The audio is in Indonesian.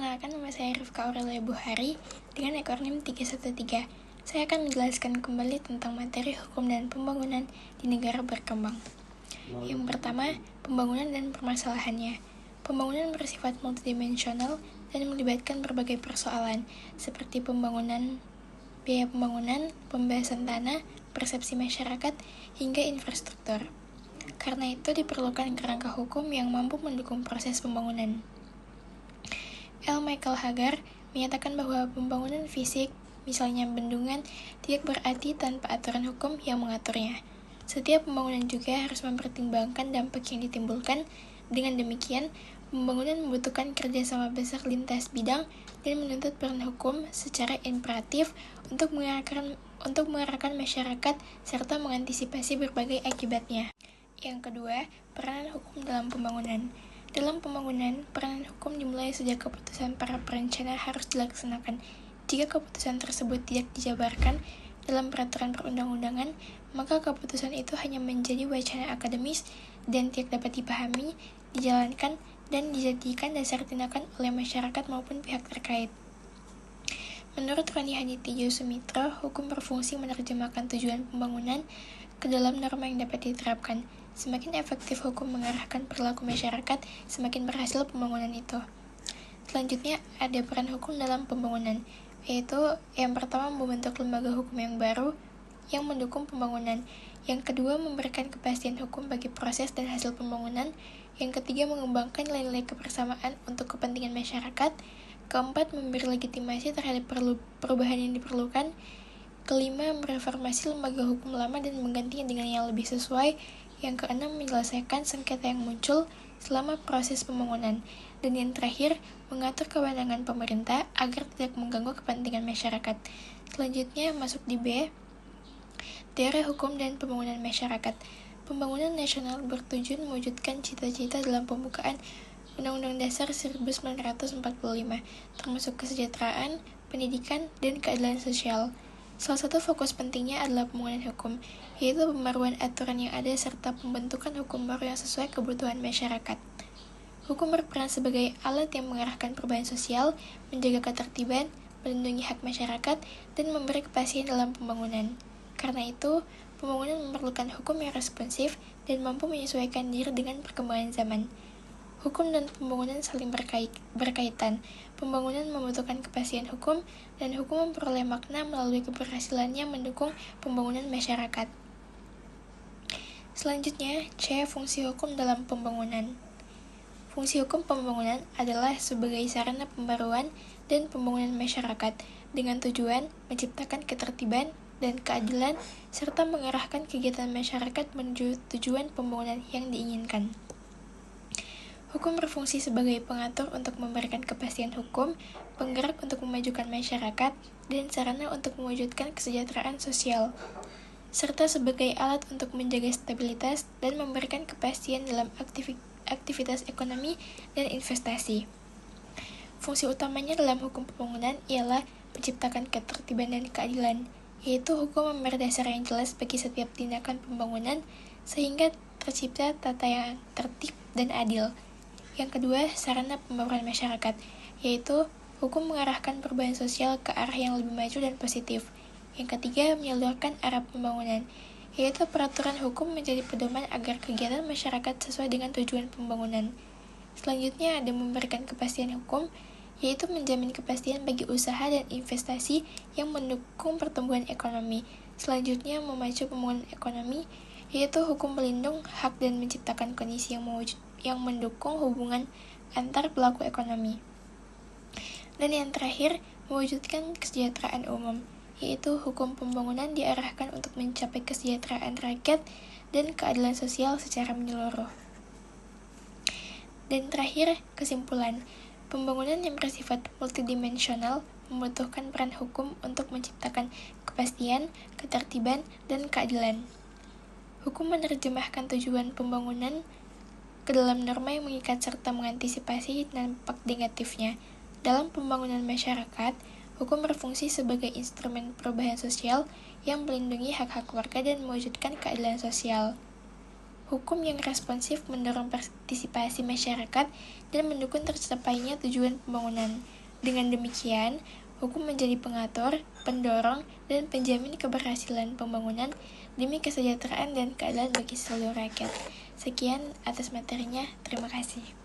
Perkenalkan, nama saya Rifka Aurelia Buhari dengan akronim 313. Saya akan menjelaskan kembali tentang materi hukum dan pembangunan di negara berkembang. Yang pertama, pembangunan dan permasalahannya. Pembangunan bersifat multidimensional dan melibatkan berbagai persoalan, seperti pembangunan, biaya pembangunan, pembahasan tanah, persepsi masyarakat, hingga infrastruktur. Karena itu diperlukan kerangka hukum yang mampu mendukung proses pembangunan. L. Michael Hagar menyatakan bahwa pembangunan fisik, misalnya bendungan, tidak berarti tanpa aturan hukum yang mengaturnya. Setiap pembangunan juga harus mempertimbangkan dampak yang ditimbulkan. Dengan demikian, pembangunan membutuhkan kerjasama besar lintas bidang dan menuntut peran hukum secara imperatif untuk mengarahkan masyarakat serta mengantisipasi berbagai akibatnya. Yang kedua, peranan hukum dalam pembangunan. Dalam pembangunan, peranan hukum dimulai sejak keputusan para perencana harus dilaksanakan. Jika keputusan tersebut tidak dijabarkan dalam peraturan perundang-undangan, maka keputusan itu hanya menjadi wacana akademis dan tidak dapat dipahami, dijalankan, dan dijadikan dasar tindakan oleh masyarakat maupun pihak terkait. Menurut Roni Hadityo Sumitro, hukum berfungsi menerjemahkan tujuan pembangunan ke dalam norma yang dapat diterapkan. Semakin efektif hukum mengarahkan perilaku masyarakat, semakin berhasil pembangunan itu. Selanjutnya, ada peran hukum dalam pembangunan, yaitu yang pertama membentuk lembaga hukum yang baru yang mendukung pembangunan. Yang kedua, memberikan kepastian hukum bagi proses dan hasil pembangunan. Yang ketiga, mengembangkan nilai-nilai kebersamaan untuk kepentingan masyarakat. Keempat, memberi legitimasi terhadap perubahan yang diperlukan. Kelima, mereformasi lembaga hukum lama dan menggantinya dengan yang lebih sesuai. Yang keenam, menyelesaikan sengketa yang muncul selama proses pembangunan. Dan yang terakhir, mengatur kewenangan pemerintah agar tidak mengganggu kepentingan masyarakat. Selanjutnya masuk di B, teori hukum dan pembangunan masyarakat. Pembangunan nasional bertujuan mewujudkan cita-cita dalam pembukaan Undang-Undang Dasar 1945, termasuk kesejahteraan, pendidikan, dan keadilan sosial. Salah satu fokus pentingnya adalah pembangunan hukum, yaitu pembaruan aturan yang ada serta pembentukan hukum baru yang sesuai kebutuhan masyarakat. Hukum berperan sebagai alat yang mengarahkan perubahan sosial, menjaga ketertiban, melindungi hak masyarakat, dan memberi kepastian dalam pembangunan. Karena itu, pembangunan memerlukan hukum yang responsif dan mampu menyesuaikan diri dengan perkembangan zaman. Hukum dan pembangunan saling berkaitan. Pembangunan membutuhkan kepastian hukum, dan hukum memperoleh makna melalui keberhasilannya mendukung pembangunan masyarakat. Selanjutnya, C. Fungsi hukum dalam pembangunan. Fungsi hukum pembangunan adalah sebagai sarana pembaruan dan pembangunan masyarakat dengan tujuan menciptakan ketertiban dan keadilan serta mengarahkan kegiatan masyarakat menuju tujuan pembangunan yang diinginkan. Hukum berfungsi sebagai pengatur untuk memberikan kepastian hukum, penggerak untuk memajukan masyarakat, dan sarana untuk mewujudkan kesejahteraan sosial, serta sebagai alat untuk menjaga stabilitas dan memberikan kepastian dalam aktivitas ekonomi dan investasi. Fungsi utamanya dalam hukum pembangunan ialah menciptakan ketertiban dan keadilan, yaitu hukum memberi dasar yang jelas bagi setiap tindakan pembangunan sehingga tercipta tata yang tertib dan adil. Yang kedua, sarana pembaruan masyarakat, yaitu hukum mengarahkan perubahan sosial ke arah yang lebih maju dan positif. Yang ketiga, menyalurkan arah pembangunan, yaitu peraturan hukum menjadi pedoman agar kegiatan masyarakat sesuai dengan tujuan pembangunan. Selanjutnya ada memberikan kepastian hukum, yaitu menjamin kepastian bagi usaha dan investasi yang mendukung pertumbuhan ekonomi. Selanjutnya memacu pembangunan ekonomi, yaitu hukum melindungi hak dan menciptakan kondisi yang mendukung hubungan antar pelaku ekonomi. Dan yang terakhir, mewujudkan kesejahteraan umum, yaitu hukum pembangunan diarahkan untuk mencapai kesejahteraan rakyat dan keadilan sosial secara menyeluruh. Dan terakhir, kesimpulan. Pembangunan yang bersifat multidimensional membutuhkan peran hukum untuk menciptakan kepastian, ketertiban, dan keadilan. Hukum menerjemahkan tujuan pembangunan ke dalam norma yang mengikat serta mengantisipasi dampak negatifnya. Dalam pembangunan masyarakat, hukum berfungsi sebagai instrumen perubahan sosial yang melindungi hak-hak warga dan mewujudkan keadilan sosial. Hukum yang responsif mendorong partisipasi masyarakat dan mendukung tercapainya tujuan pembangunan. Dengan demikian, hukum menjadi pengatur, pendorong, dan penjamin keberhasilan pembangunan demi kesejahteraan dan keadilan bagi seluruh rakyat. Sekian atas materinya, terima kasih.